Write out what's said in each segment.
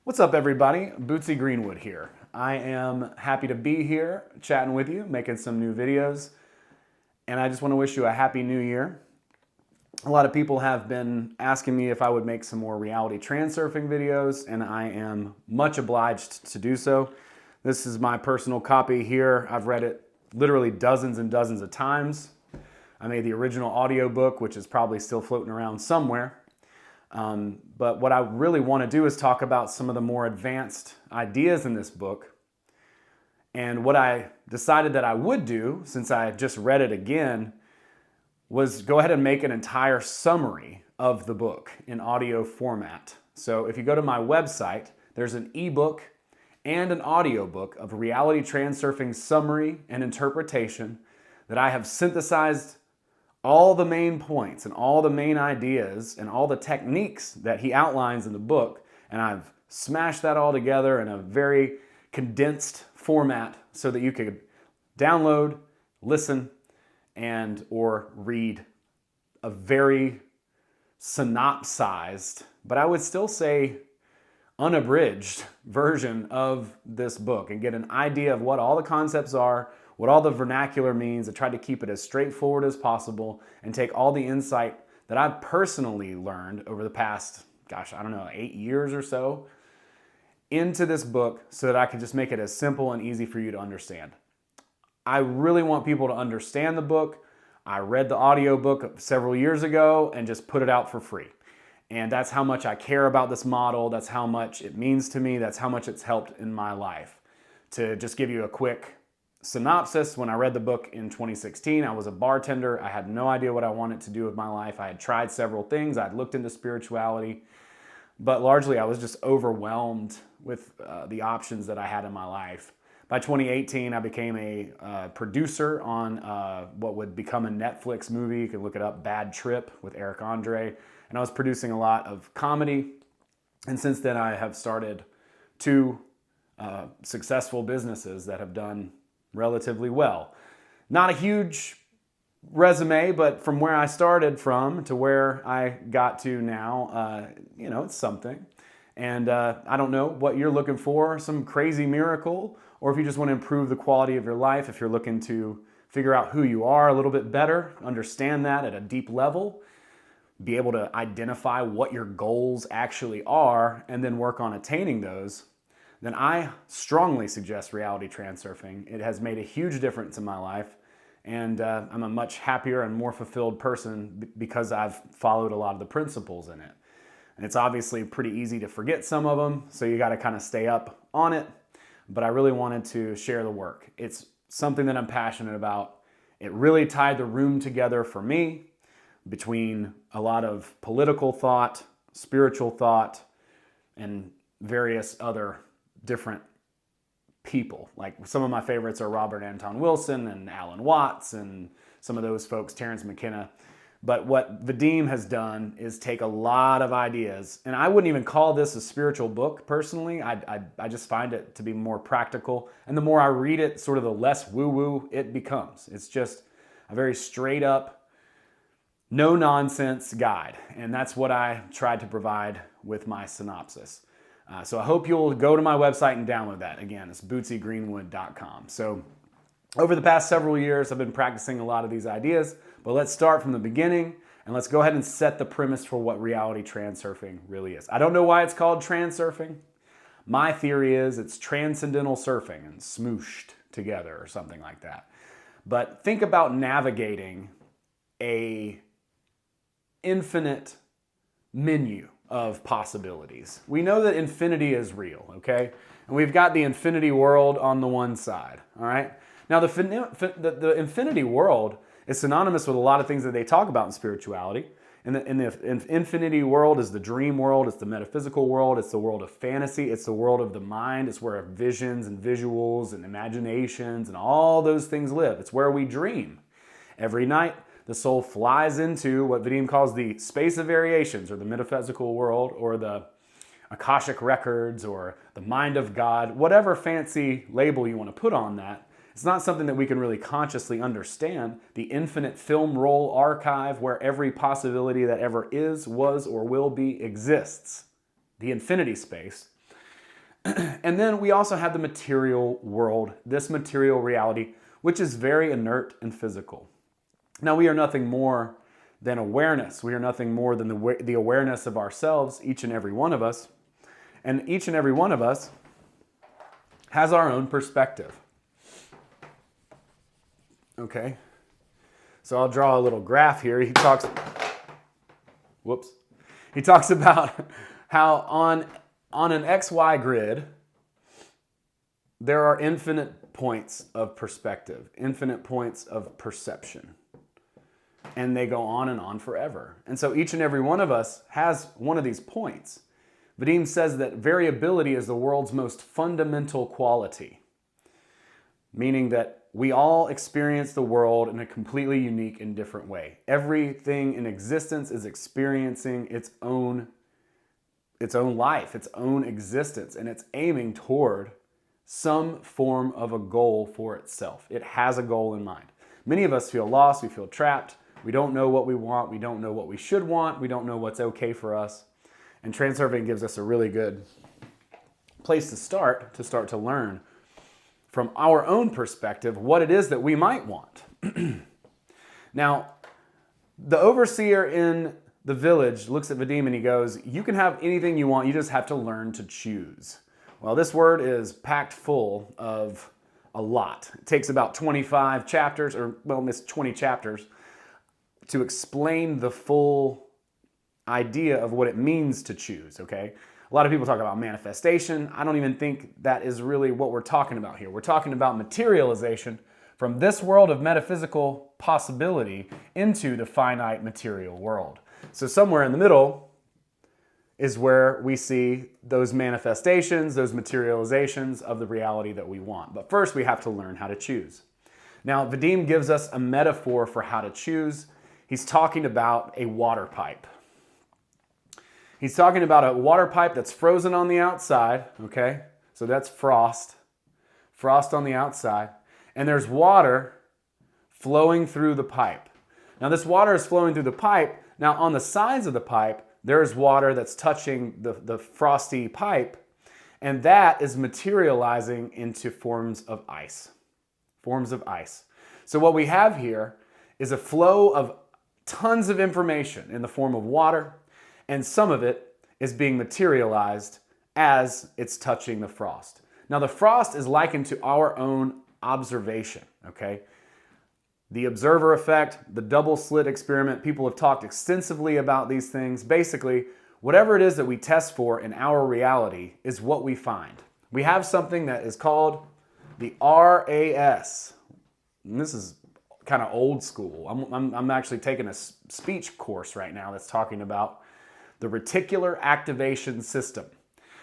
What's up, everybody? Bootsy Greenwood here. I am happy to be here chatting with you, making some new videos, and I just want to wish you a happy new year. A lot of people have been asking me if I would make some more reality transurfing videos, and I am much obliged to do so. This is my personal copy here. I've read it literally dozens and dozens of times. I made the original audiobook, which is probably still floating around somewhere. But what I really want to do is talk about some of the more advanced ideas in this book. And what I decided that I would do, since I just read it again, was go ahead and make an entire summary of the book in audio format. So if you go to my website, there's an ebook and an audiobook of reality transurfing summary and interpretation that I have synthesized all the main points and all the main ideas and all the techniques that he outlines in the book, and I've smashed that all together in a very condensed format so that you could download, listen, and or read a very synopsized, but I would still say unabridged version of this book and get an idea of what all the concepts are, what all the vernacular means. I tried to keep it as straightforward as possible and take all the insight that I've personally learned over the past, 8 years or so into this book so that I could just make it as simple and easy for you to understand. I really want people to understand the book. I read the audiobook several years ago and just put it out for free. And that's how much I care about this model. That's how much it means to me. That's how much it's helped in my life. To just give you a quick synopsis, when I read the book in 2016, I was a bartender. I had no idea what I wanted to do with my life. I had tried several things. I'd looked into spirituality, but largely I was just overwhelmed with the options that I had in my life. By 2018, I became a producer on what would become a Netflix movie. You can look it up, Bad Trip with Eric Andre. And I was producing a lot of comedy. And since then, I have started two successful businesses that have done relatively well. Not a huge resume, but from where I started from to where I got to now, it's something. And I don't know what you're looking for, some crazy miracle, or if you just want to improve the quality of your life, if you're looking to figure out who you are a little bit better, understand that at a deep level, be able to identify what your goals actually are, and then work on attaining those, then I strongly suggest reality transurfing. It has made a huge difference in my life, and I'm a much happier and more fulfilled person because I've followed a lot of the principles in it. And it's obviously pretty easy to forget some of them, so you got to kind of stay up on it, but I really wanted to share the work. It's something that I'm passionate about. It really tied the room together for me between a lot of political thought, spiritual thought, and various other different people. Like some of my favorites are Robert Anton Wilson and Alan Watts and some of those folks, Terence McKenna. But what Vadim has done is take a lot of ideas, and I wouldn't even call this a spiritual book personally. I just find it to be more practical, and the more I read it, sort of the less woo-woo it becomes. It's just a very straight up, no nonsense guide, and that's what I tried to provide with my synopsis. So I hope you'll go to my website and download that. Again, it's bootsygreenwood.com. So over the past several years, I've been practicing a lot of these ideas, but let's start from the beginning and let's go ahead and set the premise for what reality transurfing really is. I don't know why it's called transurfing. My theory is it's transcendental surfing and smooshed together or something like that. But think about navigating a infinite menu of possibilities. We know that infinity is real, okay? And we've got the infinity world on the one side, all right? Now, the infinity world is synonymous with a lot of things that they talk about in spirituality. And the infinity world is the dream world, it's the metaphysical world, it's the world of fantasy, it's the world of the mind, it's where visions and visuals and imaginations and all those things live. It's where we dream. Every night, the soul flies into what Vadim calls the space of variations, or the metaphysical world, or the Akashic records, or the mind of God, whatever fancy label you want to put on that. It's not something that we can really consciously understand. The infinite film roll archive where every possibility that ever is, was, or will be exists. The infinity space And then we also have the material world, this material reality, which is very inert and physical. Now, we are nothing more than awareness. We are nothing more than the awareness of ourselves, each and every one of us. And each and every one of us has our own perspective. Okay? So I'll draw a little graph here. He talks about how on an XY grid, there are infinite points of perspective, infinite points of perception. And they go on and on forever. And so each and every one of us has one of these points. Vadim says that variability is the world's most fundamental quality, meaning that we all experience the world in a completely unique and different way. Everything in existence is experiencing its own life, its own existence, and it's aiming toward some form of a goal for itself. It has a goal in mind. Many of us feel lost, we feel trapped, we don't know what we want, we don't know what we should want, we don't know what's okay for us. And Transurfing gives us a really good place to start to learn from our own perspective what it is that we might want. Now, the overseer in the village looks at Vadim and he goes, you can have anything you want, you just have to learn to choose. Well, this word is packed full of a lot. It takes about 25 chapters, or well, it's 20 chapters, to explain the full idea of what it means to choose, okay? A lot of people talk about manifestation. I don't even think that is really what we're talking about here. We're talking about materialization from this world of metaphysical possibility into the finite material world. So somewhere in the middle is where we see those manifestations, those materializations of the reality that we want. But first we have to learn how to choose. Now, Vadim gives us a metaphor for how to choose. He's talking about a water pipe. He's talking about a water pipe that's frozen on the outside, okay? So that's frost on the outside. And there's water flowing through the pipe. Now this water is flowing through the pipe. Now on the sides of the pipe, there's water that's touching the frosty pipe, and that is materializing into forms of ice. Forms of ice. So what we have here is a flow of tons of information in the form of water, and some of it is being materialized as it's touching the frost. Now the frost is likened to our own observation, okay? The observer effect, the double slit experiment, people have talked extensively about these things. Basically, whatever it is that we test for in our reality is what we find. We have something that is called the RAS. And this is kind of old school. I'm actually taking a speech course right now that's talking about the reticular activation system.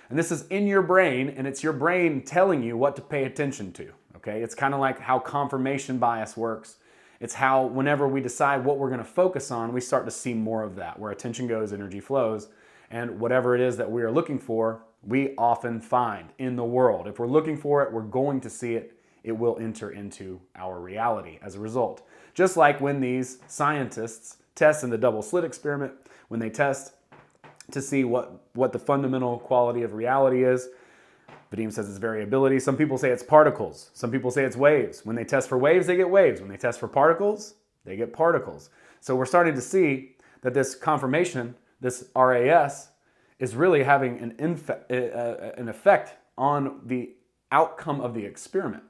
And this is in your brain, and it's your brain telling you what to pay attention to, okay? It's kind of like how confirmation bias works. It's how whenever we decide what we're going to focus on, we start to see more of that. Where attention goes, energy flows. And whatever it is that we are looking for, we often find in the world. If we're looking for it, we're going to see it. It will enter into our reality as a result. Just like when these scientists test in the double slit experiment, when they test to see what the fundamental quality of reality is. Vadim says it's variability. Some people say it's particles. Some people say it's waves. When they test for waves, they get waves. When they test for particles, they get particles. So we're starting to see that this confirmation, this RAS, is really having an effect on the outcome of the experiment.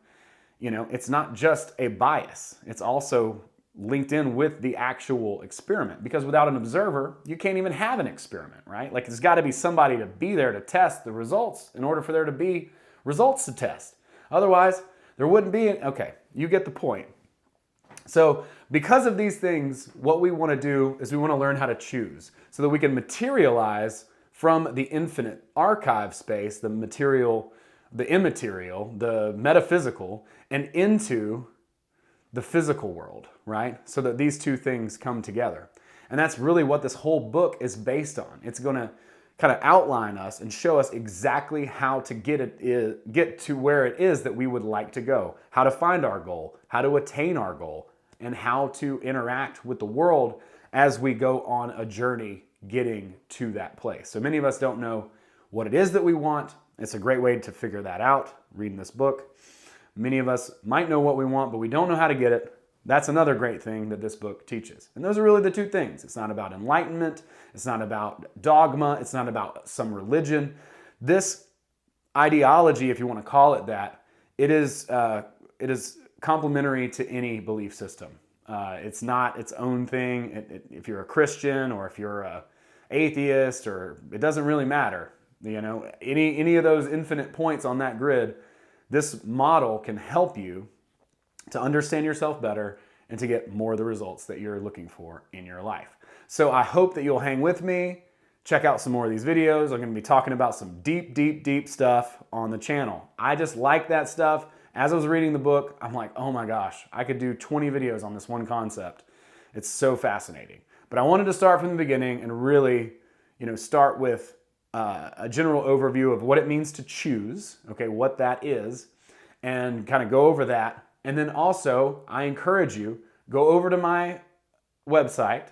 You know, it's not just a bias. It's also linked in with the actual experiment, because without an observer, you can't even have an experiment, right? Like there's got to be somebody to be there to test the results in order for there to be results to test. Otherwise, there wouldn't be okay, you get the point. So because of these things, what we want to do is we want to learn how to choose so that we can materialize from the infinite archive space, the material, the immaterial, the metaphysical, and into the physical world, right? So that these two things come together. And that's really what this whole book is based on. It's going to kind of outline us and show us exactly how to get to where it is that we would like to go, how to find our goal, how to attain our goal, and how to interact with the world as we go on a journey getting to that place. So many of us don't know what it is that we want, It's a great way to figure that out, reading this book. Many of us might know what we want, but we don't know how to get it. That's another great thing that this book teaches. And those are really the two things. It's not about enlightenment. It's not about dogma. It's not about some religion. This ideology, if you want to call it that, it is complementary to any belief system. It's not its own thing. If you're a Christian or if you're an atheist, or it doesn't really matter. You know, any of those infinite points on that grid, this model can help you to understand yourself better and to get more of the results that you're looking for in your life. So I hope that you'll hang with me, check out some more of these videos. I'm going to be talking about some deep stuff on the channel. I just like that stuff. As I was reading the book, I'm like, oh my gosh, I could do 20 videos on this one concept. It's so fascinating. But I wanted to start from the beginning and really, start with a general overview of what it means to choose, okay, what that is, and kind of go over that. And then also, I encourage you, go over to my website,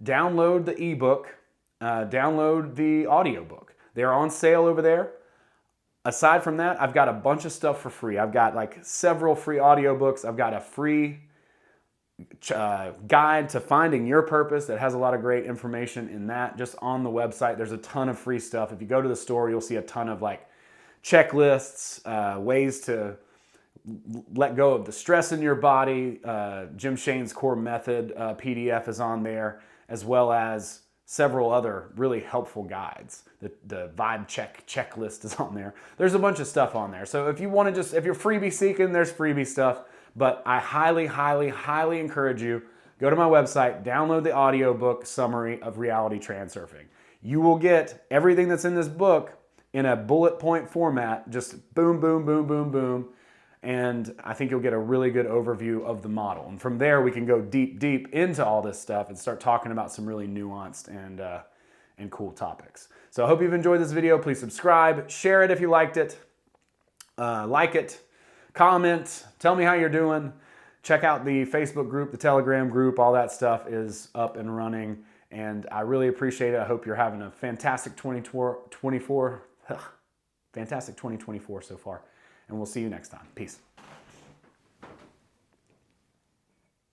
download the ebook, download the audiobook. They're on sale over there. Aside from that, I've got a bunch of stuff for free. I've got like several free audiobooks. I've got a free guide to finding your purpose that has a lot of great information in that. Just on the website, there's a ton of free stuff. If you go to the store, you'll see a ton of like checklists, ways to let go of the stress in your body. Jim Shane's Core Method PDF is on there, as well as several other really helpful guides. The vibe checklist is on there. There's a bunch of stuff on there. So if you want to if you're freebie seeking, there's freebie stuff. But I highly encourage you, go to my website, download the audiobook summary of Reality Transurfing. You will get everything that's in this book in a bullet point format, just boom, boom, boom, boom, boom. And I think you'll get a really good overview of the model. And from there, we can go deep into all this stuff and start talking about some really nuanced and cool topics. So I hope you've enjoyed this video. Please subscribe, share it if you liked it, like it, comment, tell me how you're doing. Check out the Facebook group, the Telegram group, all that stuff is up and running. And I really appreciate it. I hope you're having a fantastic 2024 so far. And we'll see you next time. Peace.